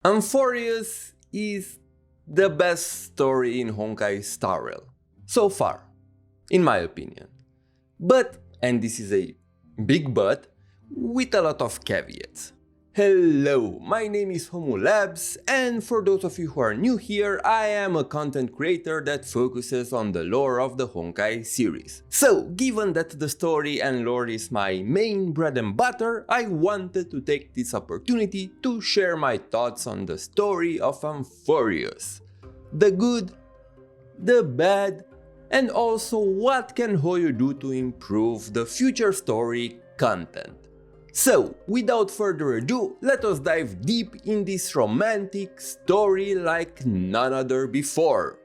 Amphoreus is the best story in Honkai Star Rail, so far, in my opinion. But, and this is a big but, with a lot of caveats. Hello, my name is Homu Labs, and for those of you who are new here, I am a content creator that focuses on the lore of the Honkai series. So, given that the story and lore is my main bread and butter, I wanted to take this opportunity to share my thoughts on the story of Amphoreus. The good, the bad, and also what can HoYo do to improve the future story content. So, without further ado, let us dive deep in this romantic story like none other before.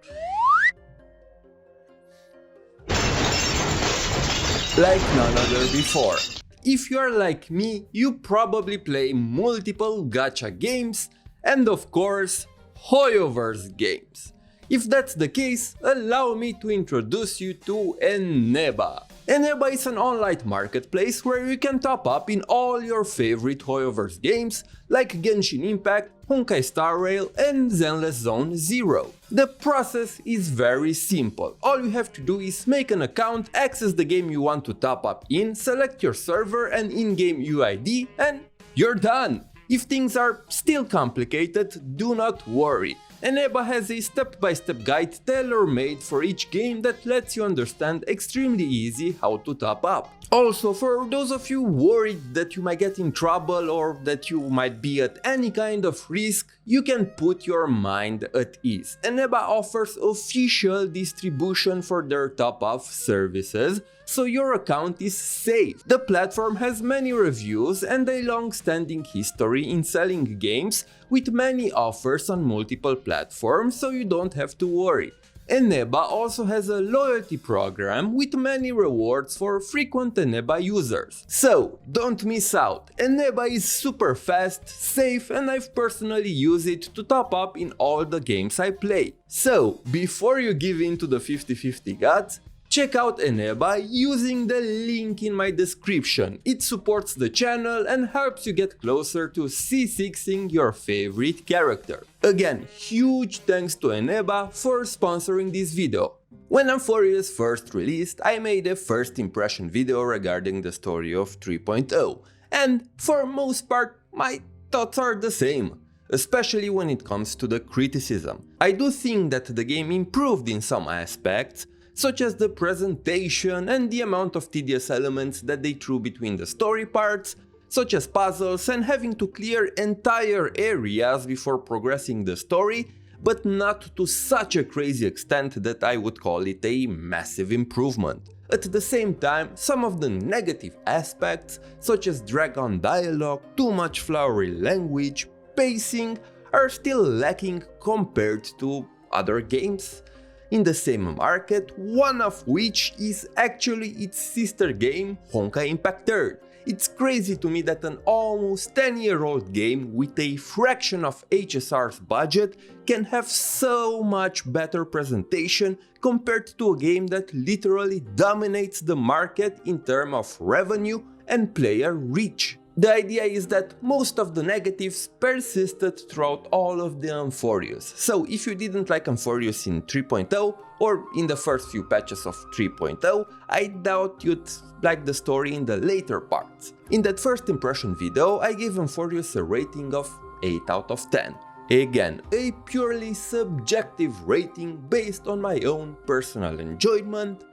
If you are like me, you probably play multiple gacha games and of course, HoYoverse games. If that's the case, allow me to introduce you to Eneba. Eneba is an online marketplace where you can top up in all your favorite HoYoverse games like Genshin Impact, Honkai Star Rail and Zenless Zone Zero. The process is very simple. All you have to do is make an account, access the game you want to top up in, select your server and in-game UID and you're done! If things are still complicated, do not worry. Eneba has a step-by-step guide tailor-made for each game that lets you understand extremely easy how to top up. Also, for those of you worried that you might get in trouble or that you might be at any kind of risk, you can put your mind at ease. Eneba offers official distribution for their top-up services, so your account is safe. The platform has many reviews and a long-standing history in selling games with many offers on multiple platforms, so you don't have to worry. Eneba also has a loyalty program with many rewards for frequent Eneba users. So, don't miss out. Eneba is super fast, safe and I've personally used it to top up in all the games I play. So, before you give in to the 50-50 guts, check out Eneba using the link in my description. It supports the channel and helps you get closer to C6ing your favorite character. Again, huge thanks to Eneba for sponsoring this video. When Amphoreus first released, I made a first impression video regarding the story of 3.0, and for most part, my thoughts are the same. Especially when it comes to the criticism. I do think that the game improved in some aspects, such as the presentation and the amount of tedious elements that they threw between the story parts, such as puzzles and having to clear entire areas before progressing the story, but not to such a crazy extent that I would call it a massive improvement. At the same time, some of the negative aspects, such as drag-on dialogue, too much flowery language, pacing, are still lacking compared to other games in the same market, one of which is actually its sister game, Honkai Impact 3rd. It's crazy to me that an almost 10-year-old game with a fraction of HSR's budget can have so much better presentation compared to a game that literally dominates the market in terms of revenue and player reach. The idea is that most of the negatives persisted throughout all of the Amphoreus, so if you didn't like Amphoreus in 3.0 or in the first few patches of 3.0, I doubt you'd like the story in the later parts. In that first impression video, I gave Amphoreus a rating of 8 out of 10. Again, a purely subjective rating based on my own personal enjoyment.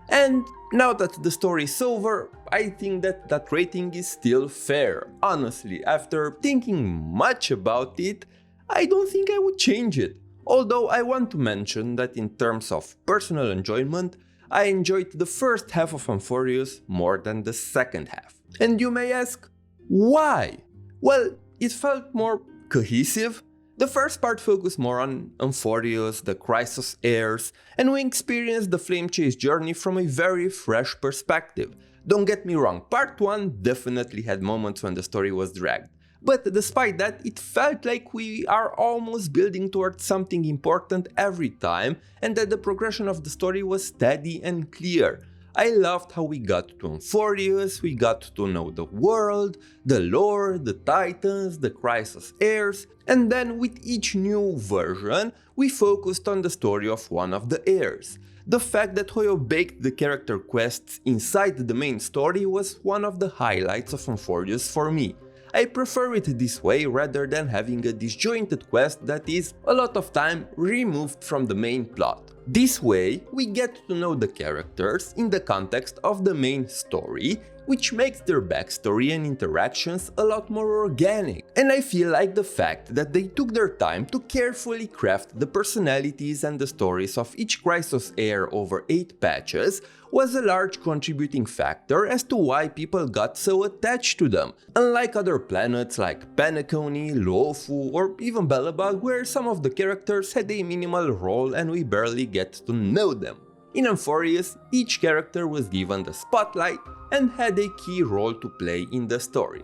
And now that the story is over, I think that that rating is still fair. Honestly, after thinking much about it, I don't think I would change it. Although I want to mention that in terms of personal enjoyment, I enjoyed the first half of Amphoreus more than the second half. And you may ask, why? Well, it felt more cohesive. The first part focused more on Amphoreus, the Chrysos heirs, and we experienced the Flame Chase journey from a very fresh perspective. Don't get me wrong, part 1 definitely had moments when the story was dragged. But despite that, it felt like we are almost building towards something important every time, and that the progression of the story was steady and clear. I loved how we got to Amphoreus, we got to know the world, the lore, the titans, the Chrysos heirs, and then with each new version, we focused on the story of one of the heirs. The fact that HoYo baked the character quests inside the main story was one of the highlights of Amphoreus for me. I prefer it this way rather than having a disjointed quest that is a lot of time removed from the main plot. This way, we get to know the characters in the context of the main story, which makes their backstory and interactions a lot more organic. And I feel like the fact that they took their time to carefully craft the personalities and the stories of each Chrysos heir over 8 patches was a large contributing factor as to why people got so attached to them, unlike other planets like Penacony, Luofu, or even Belobog, where some of the characters had a minimal role and we barely get to know them. In Amphoreus, each character was given the spotlight and had a key role to play in the story.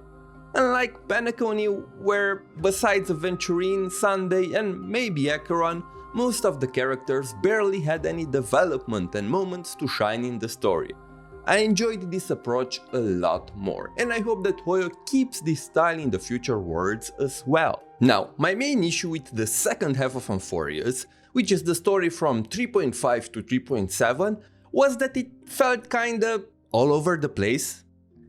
Unlike Penacony, where besides Aventurine, Sunday and maybe Acheron, most of the characters barely had any development and moments to shine in the story. I enjoyed this approach a lot more, and I hope that HoYo keeps this style in the future worlds as well. Now, my main issue with the second half of Amphoreus, which is the story from 3.5 to 3.7, was that it felt kinda all over the place.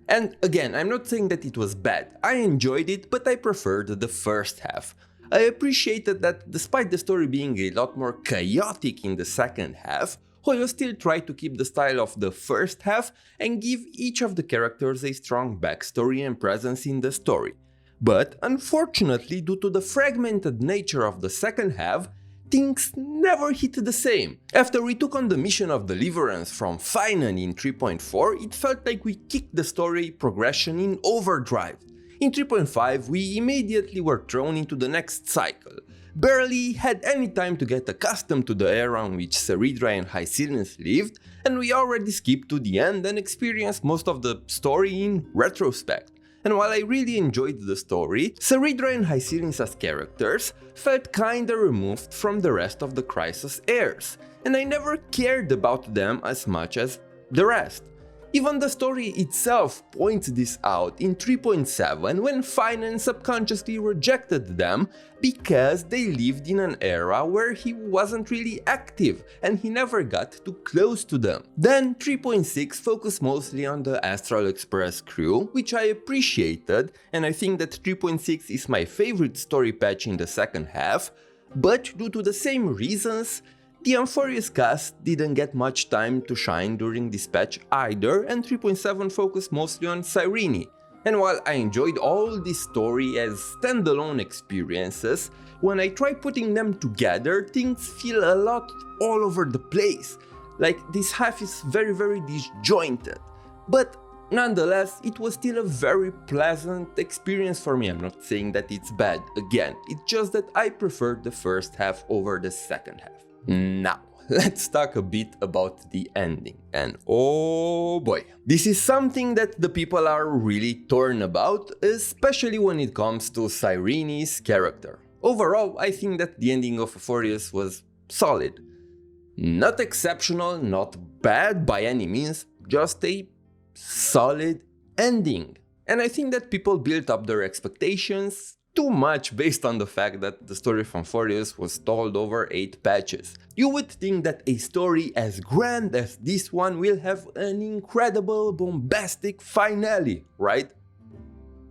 And again, I'm not saying that it was bad, I enjoyed it, but I preferred the first half. I appreciated that despite the story being a lot more chaotic in the second half, HoYo still tried to keep the style of the first half and give each of the characters a strong backstory and presence in the story. But unfortunately, due to the fragmented nature of the second half, things never hit the same. After we took on the mission of deliverance from phainon in 3.4, it felt like we kicked the story progression in overdrive. In 3.5, we immediately were thrown into the next cycle. Barely had any time to get accustomed to the era in which Ceridra and High-Sirens lived, and we already skipped to the end and experienced most of the story in retrospect. And while I really enjoyed the story, Ceridra and High-Sirens as characters felt kinda removed from the rest of the Chrysos heirs, and I never cared about them as much as the rest. Even the story itself points this out in 3.7 when phainon subconsciously rejected them because they lived in an era where he wasn't really active and he never got too close to them. Then 3.6 focused mostly on the Astral Express crew, which I appreciated, and I think that 3.6 is my favorite story patch in the second half, but due to the same reasons, the Amphoreus cast didn't get much time to shine during this patch either, and 3.7 focused mostly on Cyrene. And while I enjoyed all this story as standalone experiences, when I try putting them together, things feel a lot all over the place. Like this half is very disjointed. But nonetheless, it was still a very pleasant experience for me. I'm not saying that it's bad, again, it's just that I preferred the first half over the second half. Now, let's talk a bit about the ending, and oh boy, this is something that the people are really torn about, especially when it comes to Cyrene's character. Overall, I think that the ending of Amphoreus was solid. Not exceptional, not bad by any means, just a solid ending. And I think that people built up their expectations too much based on the fact that the story of Amphoreus was told over 8 patches. You would think that a story as grand as this one will have an incredible bombastic finale, right?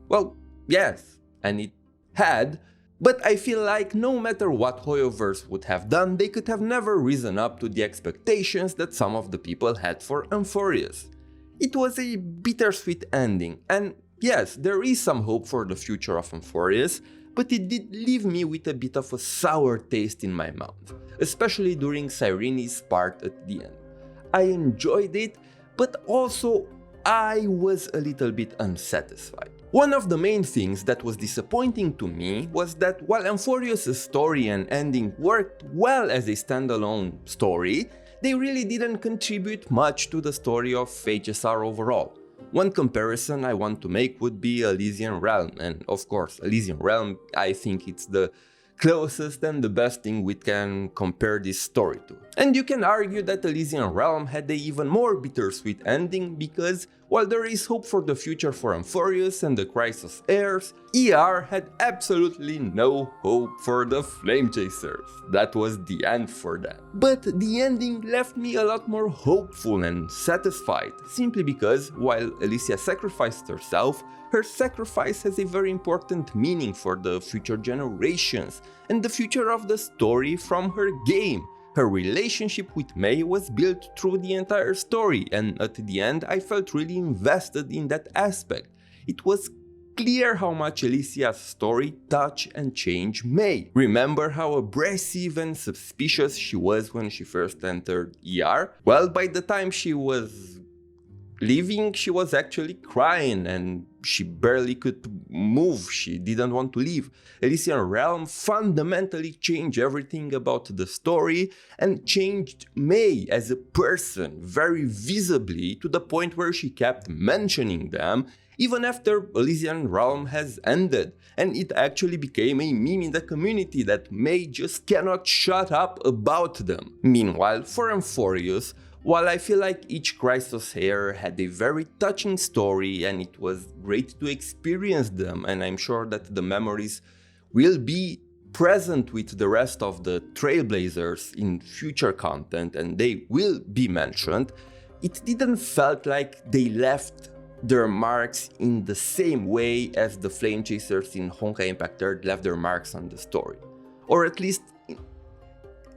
Well, yes, and it had, but I feel like no matter what HoYoverse would have done, they could have never risen up to the expectations that some of the people had for Amphoreus. It was a bittersweet ending, and yes, there is some hope for the future of Amphoreus, but it did leave me with a bit of a sour taste in my mouth, especially during Cyrene's part at the end. I enjoyed it, but also I was a little bit unsatisfied. One of the main things that was disappointing to me was that while Amphoreus' story and ending worked well as a standalone story, they really didn't contribute much to the story of HSR overall. One comparison I want to make would be Elysian Realm, and of course Elysian Realm, I think it's the closest and the best thing we can compare this story to. And you can argue that Elysian Realm had an even more bittersweet ending because, while there is hope for the future for Amphoreus and the Chrysos heirs, ER had absolutely no hope for the Flame Chasers. That was the end for them. But the ending left me a lot more hopeful and satisfied, simply because, while Elysia sacrificed herself, her sacrifice has a very important meaning for the future generations and the future of the story from her game. Her relationship with May was built through the entire story, and at the end I felt really invested in that aspect. It was clear how much Elysia's story touched and changed May. Remember how abrasive and suspicious she was when she first entered ER? Well, by the time she was leaving, she was actually crying and she barely could move, she didn't want to leave. Elysian Realm fundamentally changed everything about the story and changed May as a person very visibly, to the point where she kept mentioning them even after Elysian Realm has ended, and it actually became a meme in the community that May just cannot shut up about them. Meanwhile, for Amphoreus, while I feel like each Chrysos heir had a very touching story and it was great to experience them, and I'm sure that the memories will be present with the rest of the Trailblazers in future content and they will be mentioned, it didn't felt like they left their marks in the same way as the Flame Chasers in Honkai Impact 3 left their marks on the story. Or at least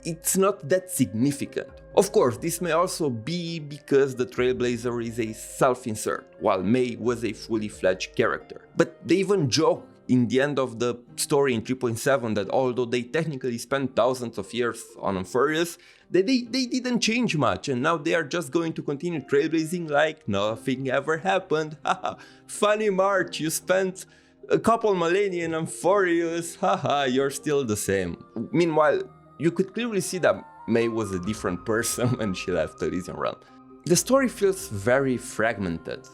it's not that significant. Of course, this may also be because the Trailblazer is a self-insert, while May was a fully fledged character. But they even joke in the end of the story in 3.7 that although they technically spent thousands of years on Amphoreus, they didn't change much, and now they are just going to continue trailblazing like nothing ever happened. Haha, funny March, you spent a couple millennia in Amphoreus, haha, you're still the same. Meanwhile, you could clearly see that May was a different person when she left Elysian Realm. The story feels very fragmented,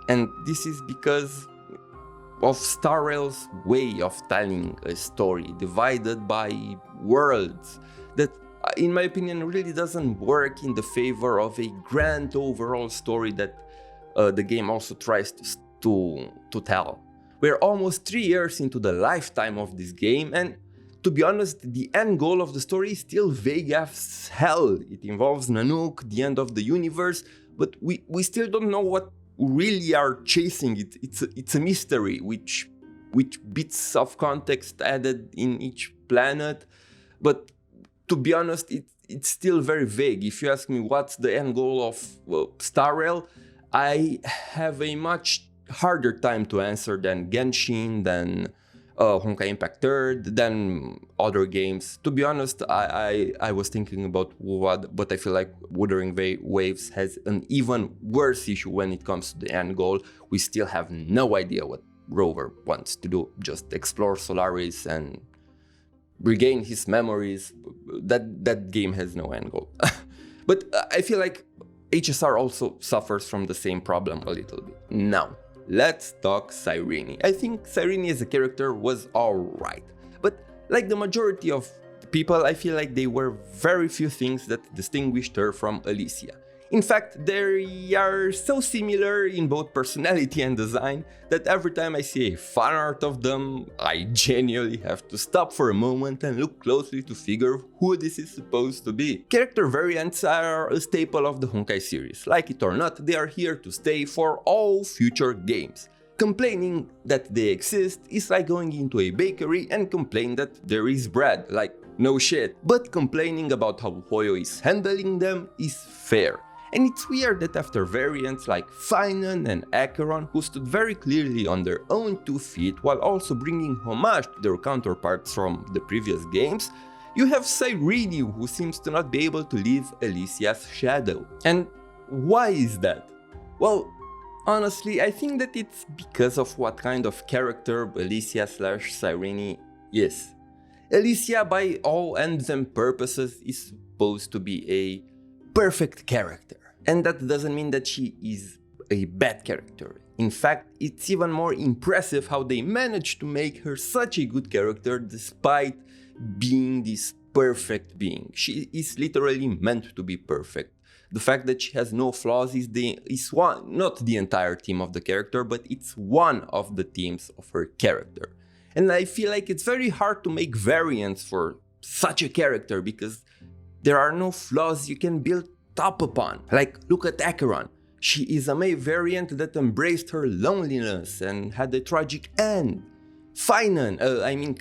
and this is because of Star Rail's way of telling a story, divided by worlds, that in my opinion really doesn't work in the favor of a grand overall story that the game also tries to tell. We're almost 3 years into the lifetime of this game, and to be honest, the end goal of the story is still vague as hell. It involves Nanook, the end of the universe, but we still don't know what really are chasing it. It's a mystery, which bits of context added in each planet, but to be honest, it's still very vague. If you ask me what's the end goal of Star Rail, I have a much harder time to answer than Genshin, than Honkai Impact 3, than other games. To be honest, I was thinking about WoD, but I feel like Wuthering Waves has an even worse issue when it comes to the end goal. We still have no idea what Rover wants to do, just explore Solaris and regain his memories. That game has no end goal. But I feel like HSR also suffers from the same problem a little bit. Now, let's talk Cyrene. I think Cyrene as a character was alright, but like the majority of people, I feel like there were very few things that distinguished her from Elysia. In fact, they are so similar in both personality and design that every time I see a fan art of them, I genuinely have to stop for a moment and look closely to figure who this is supposed to be. Character variants are a staple of the Honkai series. Like it or not, they are here to stay for all future games. Complaining that they exist is like going into a bakery and complain that there is bread, like no shit. But complaining about how HoYo is handling them is fair. And it's weird that after variants like phainon and Acheron, who stood very clearly on their own 2 feet while also bringing homage to their counterparts from the previous games, you have Cyrene, who seems to not be able to leave Elysia's shadow. And why is that? Well, honestly, I think that it's because of what kind of character Elysia/Cyrene is. Elysia, by all ends and purposes, is supposed to be a perfect character. And that doesn't mean that she is a bad character. In fact, it's even more impressive how they managed to make her such a good character despite being this perfect being. She is literally meant to be perfect. The fact that she has no flaws is not the entire theme of the character, but it's one of the themes of her character. And I feel like it's very hard to make variants for such a character because there are no flaws you can build up upon. Like, look at Acheron. She is a May variant that embraced her loneliness and had a tragic end. Phainon,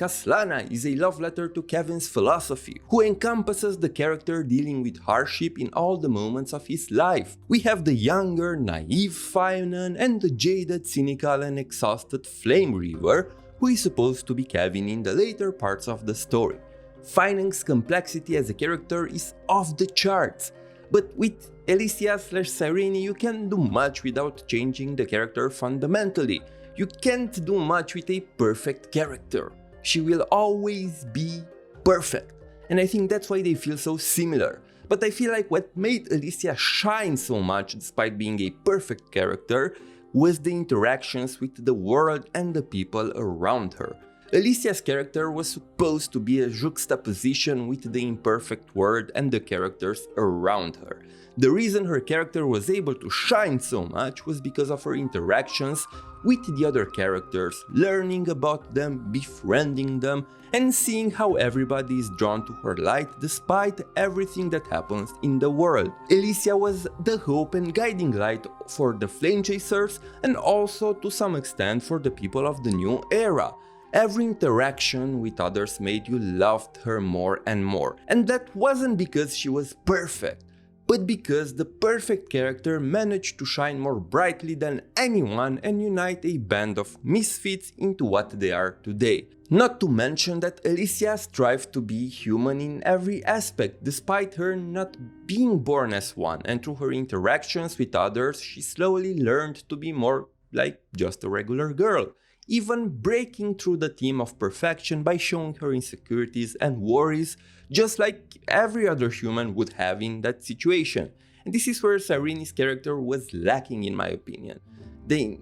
Kaslana, is a love letter to Kevin's philosophy, who encompasses the character dealing with hardship in all the moments of his life. We have the younger, naive Phainon and the jaded, cynical and exhausted Flame Reaver, who is supposed to be Kevin in the later parts of the story. Phainon's complexity as a character is off the charts, but with Elysia/Cyrene you can't do much without changing the character fundamentally. You can't do much with a perfect character. She will always be perfect. And I think that's why they feel so similar. But I feel like what made Elysia shine so much despite being a perfect character was the interactions with the world and the people around her. Elysia's character was supposed to be a juxtaposition with the imperfect world and the characters around her. The reason her character was able to shine so much was because of her interactions with the other characters, learning about them, befriending them, and seeing how everybody is drawn to her light despite everything that happens in the world. Elysia was the hope and guiding light for the Flame Chasers and also to some extent for the people of the new era. Every interaction with others made you love her more and more, and that wasn't because she was perfect, but because the perfect character managed to shine more brightly than anyone and unite a band of misfits into what they are today. Not to mention that Elysia strived to be human in every aspect, despite her not being born as one, and through her interactions with others she slowly learned to be more like just a regular girl, even breaking through the theme of perfection by showing her insecurities and worries, just like every other human would have in that situation. And this is where Cyrene's character was lacking in my opinion. They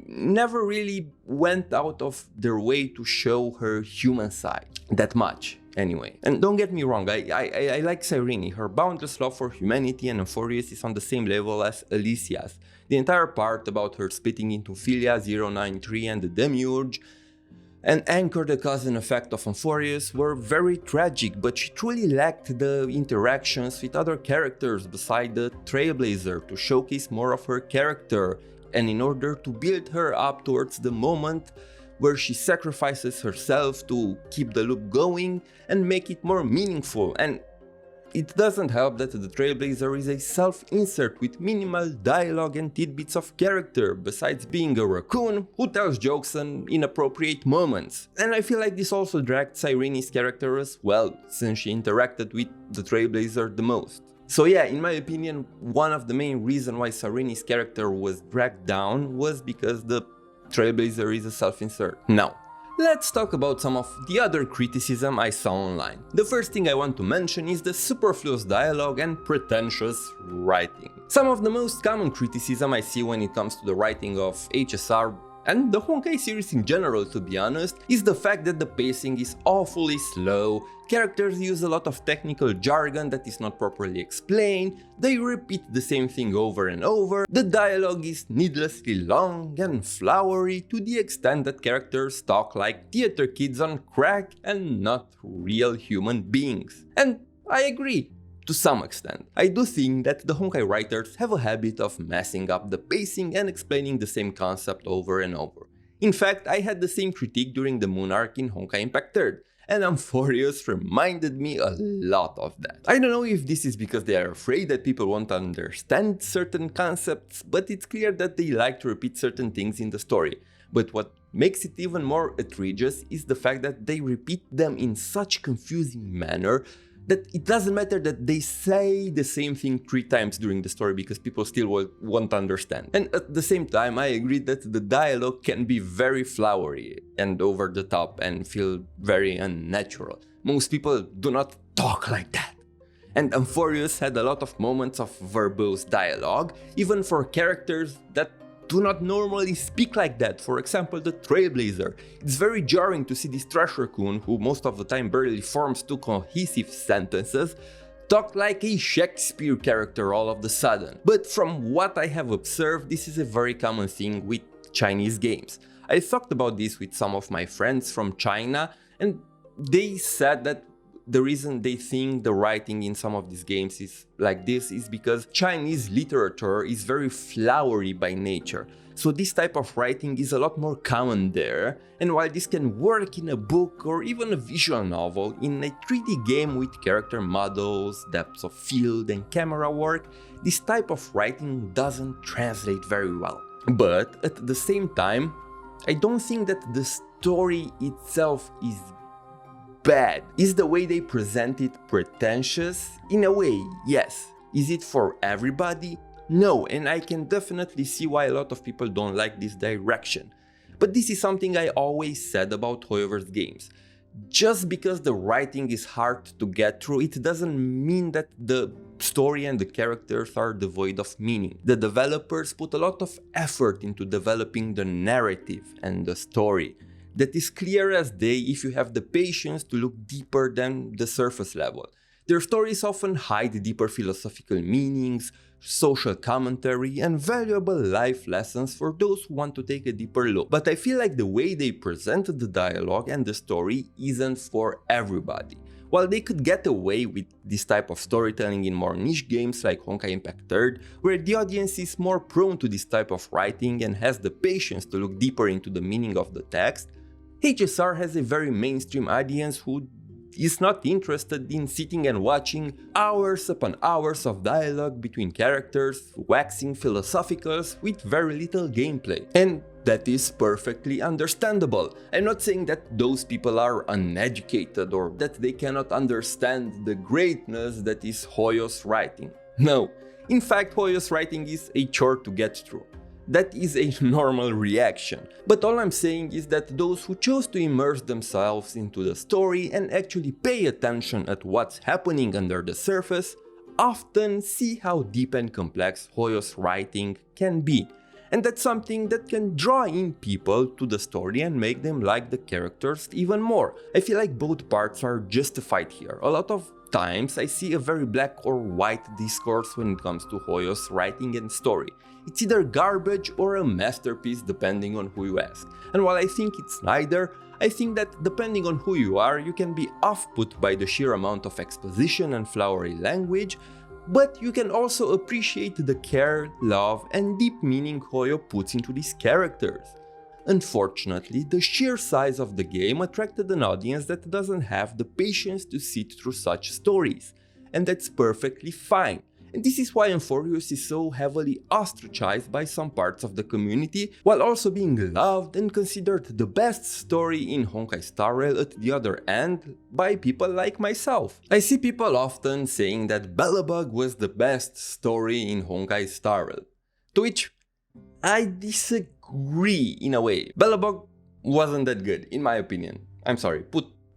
never really went out of their way to show her human side that much. Anyway, and don't get me wrong, I like Cyrene. Her boundless love for humanity and Amphoreus is on the same level as Elysia's. The entire part about her splitting into Philia, 093 and the Demiurge, and Anchor, the cause and effect of Amphoreus, were very tragic, but she truly lacked the interactions with other characters beside the Trailblazer to showcase more of her character, and in order to build her up towards the moment where she sacrifices herself to keep the loop going and make it more meaningful. And it doesn't help that the Trailblazer is a self-insert with minimal dialogue and tidbits of character, besides being a raccoon who tells jokes in inappropriate moments. And I feel like this also dragged Cyrene's character as well, since she interacted with the Trailblazer the most. So yeah, in my opinion, one of the main reasons why Cyrene's character was dragged down was because the Trailblazer is a self-insert. Now, let's talk about some of the other criticism I saw online. The first thing I want to mention is the superfluous dialogue and pretentious writing. Some of the most common criticism I see when it comes to the writing of HSR and the Honkai series in general, to be honest, is the fact that the pacing is awfully slow, characters use a lot of technical jargon that is not properly explained, they repeat the same thing over and over, the dialogue is needlessly long and flowery to the extent that characters talk like theater kids on crack and not real human beings. And I agree. To some extent. I do think that the Honkai writers have a habit of messing up the pacing and explaining the same concept over and over. In fact, I had the same critique during the Moon arc in Honkai Impact 3rd, and Amphoreus reminded me a lot of that. I don't know if this is because they are afraid that people won't understand certain concepts, but it's clear that they like to repeat certain things in the story. But what makes it even more egregious is the fact that they repeat them in such confusing manner that it doesn't matter that they say the same thing 3 times during the story because people still won't understand. And at the same time, I agree that the dialogue can be very flowery and over the top and feel very unnatural. Most people do not talk like that. And Amphoreus had a lot of moments of verbose dialogue, even for characters that do not normally speak like that. For example, the Trailblazer. It's very jarring to see this trash raccoon, who most of the time barely forms two cohesive sentences, talk like a Shakespeare character all of a sudden. But from what I have observed, this is a very common thing with Chinese games. I talked about this with some of my friends from China, and they said that the reason they think the writing in some of these games is like this is because Chinese literature is very flowery by nature. So this type of writing is a lot more common there, and while this can work in a book or even a visual novel, in a 3D game with character models, depths of field and camera work, this type of writing doesn't translate very well. But at the same time, I don't think that the story itself is bad. Is the way they present it pretentious? In a way, yes. Is it for everybody? No, and I can definitely see why a lot of people don't like this direction. But this is something I always said about HoYoverse games. Just because the writing is hard to get through, it doesn't mean that the story and the characters are devoid of meaning. The developers put a lot of effort into developing the narrative and the story. That is clear as day if you have the patience to look deeper than the surface level. Their stories often hide deeper philosophical meanings, social commentary, and valuable life lessons for those who want to take a deeper look. But I feel like the way they present the dialogue and the story isn't for everybody. While they could get away with this type of storytelling in more niche games like Honkai Impact 3rd, where the audience is more prone to this type of writing and has the patience to look deeper into the meaning of the text, HSR has a very mainstream audience who is not interested in sitting and watching hours upon hours of dialogue between characters, waxing philosophicals with very little gameplay. And that is perfectly understandable. I'm not saying that those people are uneducated or that they cannot understand the greatness that is HoYo's writing. No, in fact HoYo's writing is a chore to get through. That is a normal reaction, but all I'm saying is that those who chose to immerse themselves into the story and actually pay attention at what's happening under the surface often see how deep and complex HoYo's writing can be, and that's something that can draw in people to the story and make them like the characters even more. I feel like both parts are justified here. A lot of times I see a very black or white discourse when it comes to HoYo's writing and story. It's either garbage or a masterpiece depending on who you ask. And while I think it's neither, I think that depending on who you are, you can be off-put by the sheer amount of exposition and flowery language, but you can also appreciate the care, love, and deep meaning HoYo puts into these characters. Unfortunately, the sheer size of the game attracted an audience that doesn't have the patience to sit through such stories, and that's perfectly fine. And this is why Amphoreus is so heavily ostracized by some parts of the community, while also being loved and considered the best story in Honkai Star Rail at the other end by people like myself. I see people often saying that Belobog was the best story in Honkai Star Rail, to which I disagree in a way. Belobog wasn't that good, in my opinion. I'm sorry,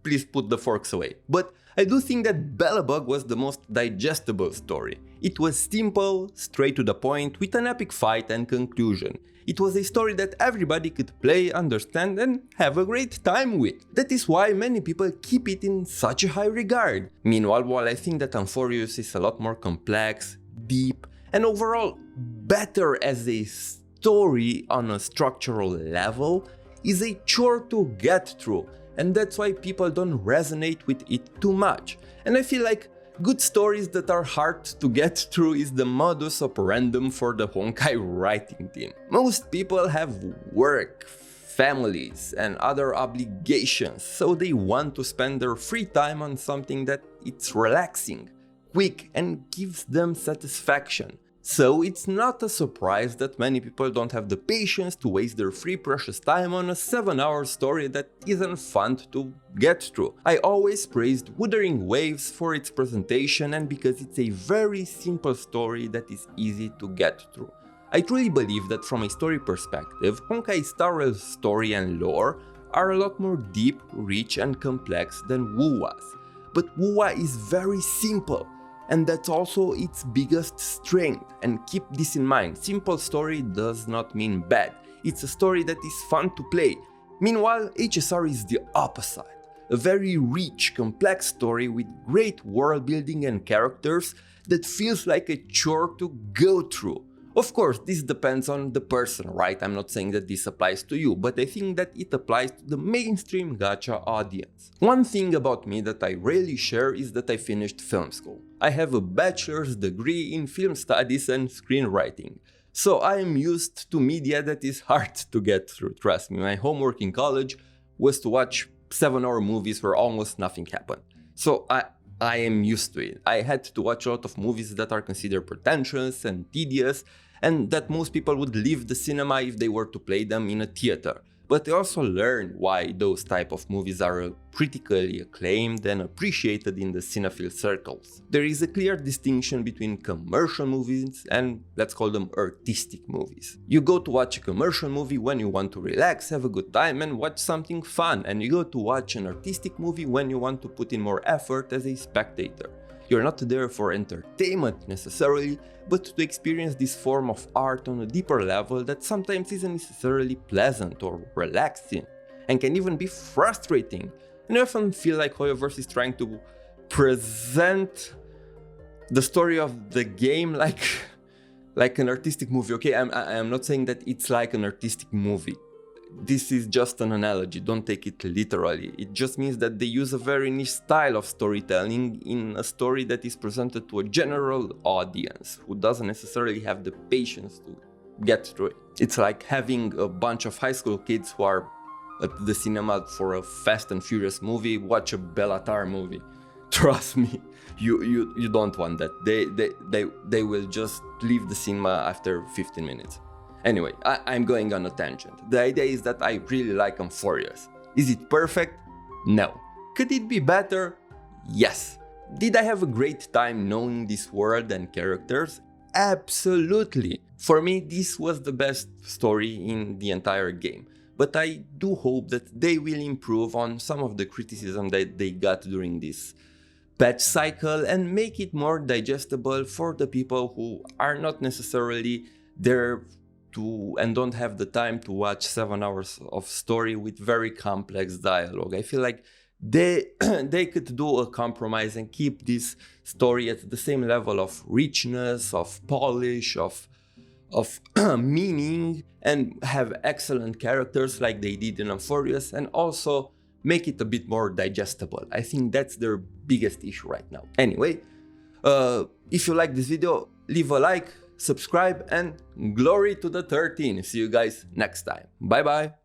please put the forks away. But I do think that Belobog was the most digestible story. It was simple, straight to the point, with an epic fight and conclusion. It was a story that everybody could play, understand, and have a great time with. That is why many people keep it in such a high regard. Meanwhile, while I think that Amphoreus is a lot more complex, deep, and overall better as a story on a structural level, is a chore to get through. And that's why people don't resonate with it too much. And I feel like good stories that are hard to get through is the modus operandum for the Honkai writing team. Most people have work, families, and other obligations, so they want to spend their free time on something that it's relaxing, quick, and gives them satisfaction. So it's not a surprise that many people don't have the patience to waste their free precious time on a 7-hour story that isn't fun to get through. I always praised Wuthering Waves for its presentation and because it's a very simple story that is easy to get through. I truly believe that from a story perspective, Honkai Star Rail's story and lore are a lot more deep, rich and complex than Wuwa's. But Wuwa is very simple. and that's also its biggest strength. And keep this in mind, simple story does not mean bad, it's a story that is fun to play. Meanwhile, HSR is the opposite. A very rich, complex story with great world building and characters that feels like a chore to go through. Of course, this depends on the person, right? I'm not saying that this applies to you, but I think that it applies to the mainstream gacha audience. One thing about me that I rarely share is that I finished film school. I have a bachelor's degree in film studies and screenwriting. So I am used to media that is hard to get through, trust me. My homework in college was to watch 7-hour movies where almost nothing happened. So I am used to it. I had to watch a lot of movies that are considered pretentious and tedious, and that most people would leave the cinema if they were to play them in a theater. But I also learned why those type of movies are critically acclaimed and appreciated in the cinephile circles. There is a clear distinction between commercial movies and, let's call them, artistic movies. You go to watch a commercial movie when you want to relax, have a good time and watch something fun, and you go to watch an artistic movie when you want to put in more effort as a spectator. You're not there for entertainment necessarily, but to experience this form of art on a deeper level that sometimes isn't necessarily pleasant or relaxing, and can even be frustrating. And I often feel like HoYoverse is trying to present the story of the game like an artistic movie. Okay, I'm not saying that it's like an artistic movie. This is just an analogy, don't take it literally. It just means that they use a very niche style of storytelling in a story that is presented to a general audience who doesn't necessarily have the patience to get through it. It's like having a bunch of high school kids who are at the cinema for a Fast and Furious movie watch a Bellatar movie. Trust me, you don't want that. They will just leave the cinema after 15 minutes. Anyway, I'm going on a tangent. The idea is that I really like Amphoreus. Is it perfect? No. Could it be better? Yes. Did I have a great time knowing this world and characters? Absolutely. For me, this was the best story in the entire game. But I do hope that they will improve on some of the criticism that they got during this patch cycle and make it more digestible for the people who are not necessarily there and don't have the time to watch 7 hours of story with very complex dialogue. I feel like they could do a compromise and keep this story at the same level of richness, of polish, of meaning, and have excellent characters like they did in Amphoreus, and also make it a bit more digestible. I think that's their biggest issue right now. Anyway, if you like this video, leave a like, subscribe, and glory to the 13. See you guys next time. Bye bye.